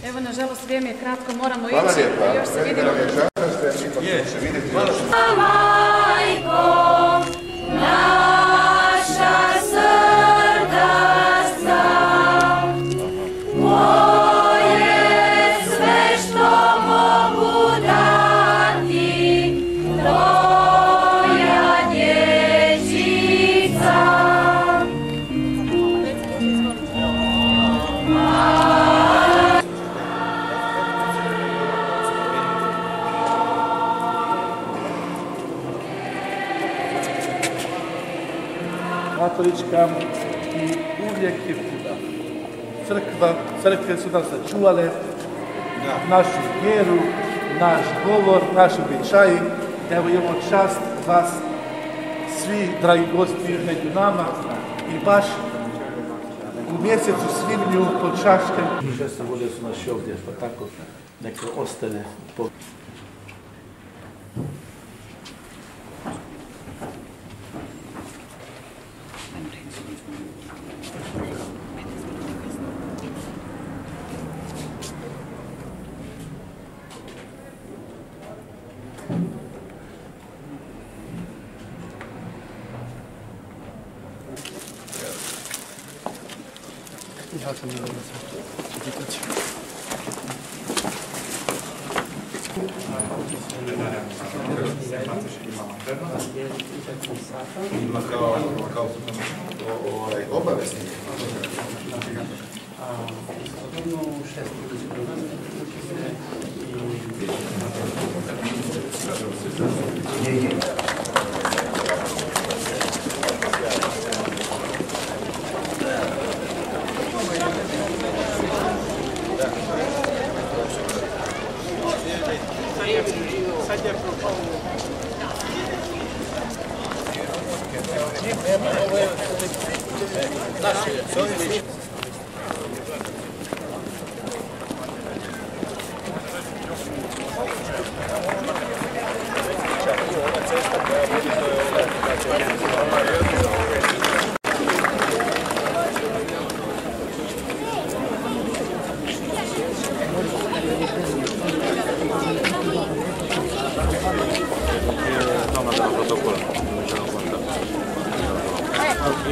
Evo, nažalost, vrijeme je kratko, moramo ići. Još se vidimo. Katolička i uvijek je tuda. Crkve su nas sačuvale, našu vjeru, naš govor, naši običaji. Evo imamo čast vas, svi dragi gosti među nama i baš u mjesecu svibnju pod Čačkem. Često vode su naši ovdje, pa tako neko ostane. Ja sam ne znam čitati. Ima kao obavezni.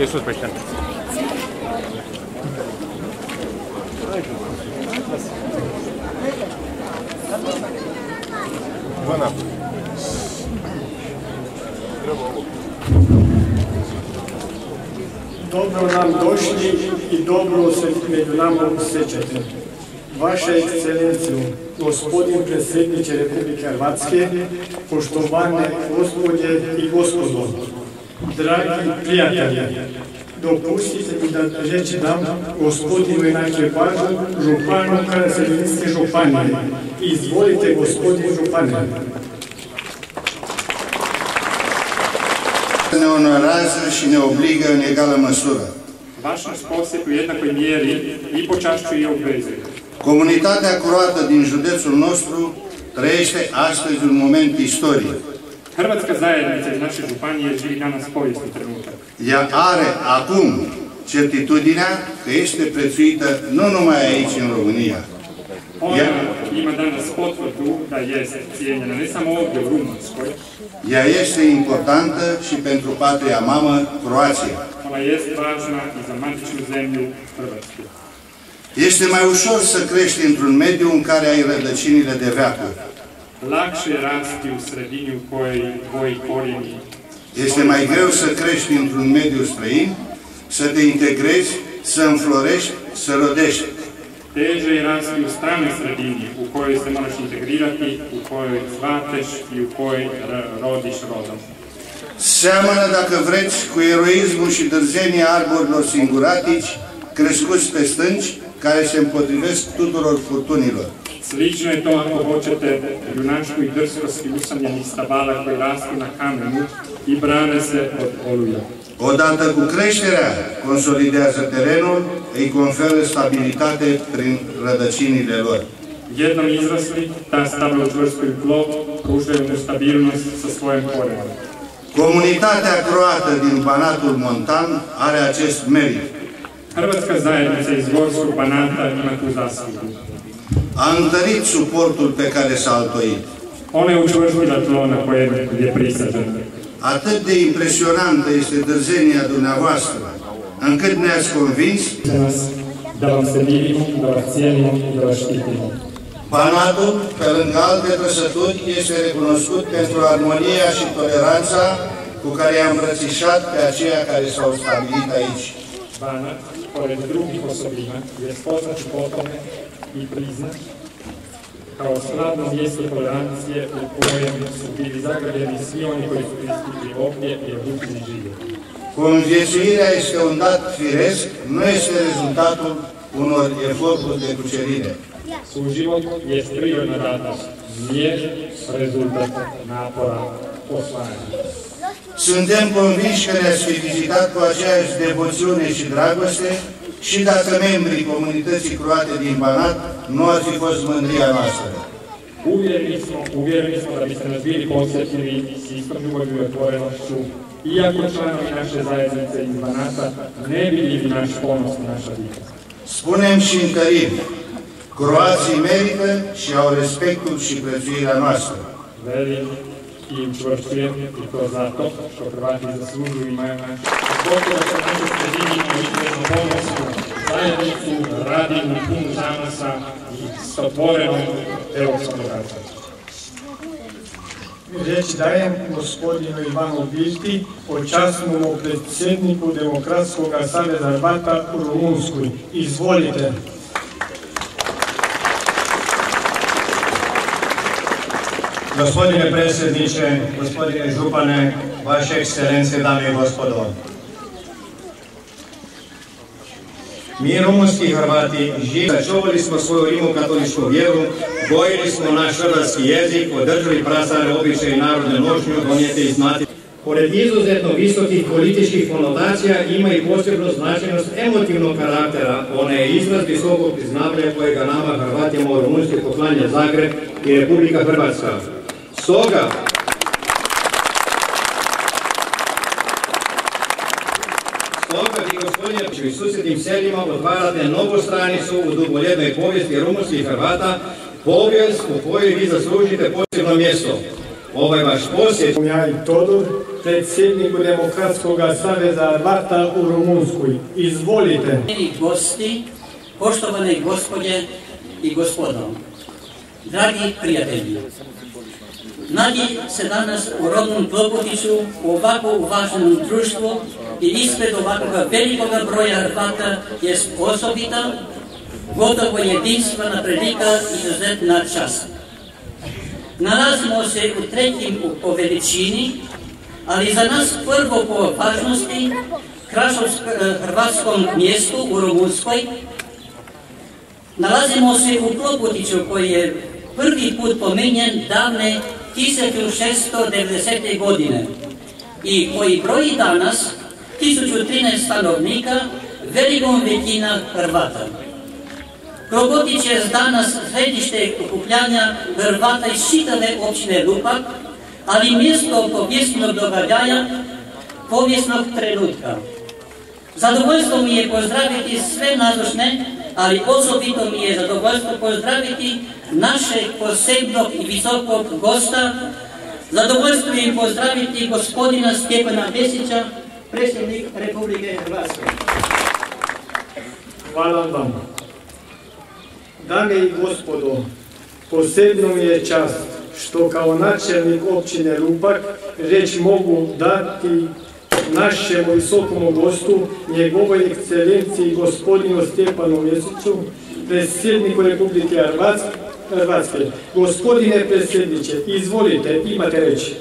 E suspecente. Buona. Dobro nam došli i dobro se među nama osjećate. Vaša ekscelenciju, gospodin predsjedniče Republike Hrvatske, poštovane gospodje i gospodo, dragi prijatelji, dopustite mi da reći dam gospodinu Inačevažu, županu Karaselinske županije. Izvolite, gospodin župane. Ne onorează și ne obligă în egală măsură. Vaš nas posjet u jednakoj mjeri i počašćuje i obvezuje. Comunitatea croată din județul nostru trăiește astăzi un moment istoric. Hrvatska zajednica iz naše županije živi danas povijesni trenutak. Ea are acum certitudinea că este prețuită nu numai aici în România. Ona ima danas potvrdu da jest cijenjena ne samo ovdje u Rumunjskoj. Ea este importantă și pentru patria mamă, Croația. Ona jest važna i za matičnu zemlju Hrvatsku. Este mai ușor să crești într-un mediu în care ai rădăcinile de veacuri. Lakše je rasti u sredini u kojoj tvoji korijeni. Este mai greu să crești într-un mediu străin, să te integrezi, să înflorești, să rodești. Teže je rasti u stranoj sredini u kojoj se moraš integrirati, u kojoj cvateš i u kojoj rodiš rodom. Seamănă, dacă vreți, cu eroismul și dârzenia arborilor singuratici, crescuți pe stânci, care se împotrivesc tuturor furtunilor. Slično je to, ako hoćete, junačku i drskosti usamljenih stabala koji rastu na kamenu i brane se od oluja. Odată cu creșterea, consolidează terenul, îi conferă stabilitate prin rădăcinile lor. Jednom izrasli, ta stabla učvrstuju tlo, pružaju mu stabilnost sa svojim korenom. Comunitatea croată din Banatul Montan are acest merit. Hrvatska zajednica iz Gorskog Banata ima tu zaslugu. A întărit suportul pe care s-a altoit. Ona je učvrstila tlo na kojem je prisađena. Atât de impresionantă este dârzenia dumneavoastră, încât ne-ați convins da vam se divimo, da vas cijenimo i da vas štitimo. Banatul, pe lângă alte trăsături, este recunoscut pentru armonia și toleranța cu care i-a îmbrățișat pe aceia care s-au stabilit aici. Banat, pored drugih osobina, je poznat po tome i priznat kao slavno mjesto tolerancije u kojem su bili zagrabljeni svi oni koji su pristigli ovdje i odlučili živjeti. Conviețuirea este un dat firesc, nu este rezultatul unor eforturi de cucerire. Suživot je prirodna datost, nije rezultat napora poslanja. Suntem convinși că ne-ați fi vizitat cu aceeași devoțiune și dragoste și dacă membrii comunității croate din Banat nu ar fi fost mândria noastră. Uvjereni smo da biste nas bili posjetili s istom ljubavlju i otvorenošću, iako članovi naše zajednice iz Banata ne bi bili naš ponos i naša dica. Spunem și întărim, croații merită și au respectul și prețuirea noastră. Velim i učvršćujem i to zato što Hrvati zaslužuju i imaju naš. Zbog toga što naše sredinimo izvršno ponosnu zajednicu, radimo pun zanosa i s otvorenom europskom razvoju. Riječ dajem gospodinu Ivanu Bilti, počasnom predsjedniku Demokratskog saveza Hrvata u Rumunskoj. Izvolite. Gospodine predsjedniče, gospodine župane, vaše ekscelencije, dame i gospodo. Mi rumunski Hrvati sačuvali smo svoju rimokatoličku vjeru, gojili smo naš hrvatski jezik, održali prastare običaje i narodne nošnje donijete iz matice. Pored izuzetno visokih političkih konotacija ima i posebnu značajnost emotivnog karaktera. Ona je izraz visokog priznavanja kojega nama Hrvatima u Rumunjskoj poklanja Zagreb i Republika Hrvatska. Stoga, vi gospodine i susjednim selima otvarate novu stranicu u dugoljudnoj povijesti rumunskih Hrvata, povijest u kojoj vi zaslužite posebno mjesto. Ovaj vaš posjet... Ja i Todor, predsjedniku Demokratskog saveza Hrvata u Rumunskoj. Izvolite. Gosti, poštovane gospođe i gospodo, dragi prijatelji, nađi se danas u rodnom Klopotiću u ovako uvaženom društvu i ispred ovakvog velikog broja Hrvata je osobita, gotovo jedinstvena prilika i izuzetna čast. Nalazimo se u trećem po veličini, ali za nas prvo po važnosti, hrvatskom mjestu u Rumunskoj. Nalazimo se u Klopotiću koji je prvi put pomenjen davne 1690. godine i koji broji danas 1013 stanovnika, velikom većina Hrvata. Klopotić je danas središte okupljanja Hrvata iz čitave općine Lupak, ali mjesto povijesnog događaja, povijesnog trenutka. Zadovoljstvo mi je pozdraviti sve nazočne, ali osobito mi je zadovoljstvo pozdraviti našeg posebnog i visokog gosta. Zadovoljstvo mi je pozdraviti gospodina Stjepana Mesića, predsjednik Republike Hrvatske. Hvala vam. Dame i gospodo, posebno mi je čast što kao načelnik općine Lupak riječ mogu dati našem visokom gostu, njegovoj ekscelenciji gospodinu Stjepanu Mesiću, predsjedniku Republike Hrvatske. Gospodine predsjedniče, izvolite, imate reći.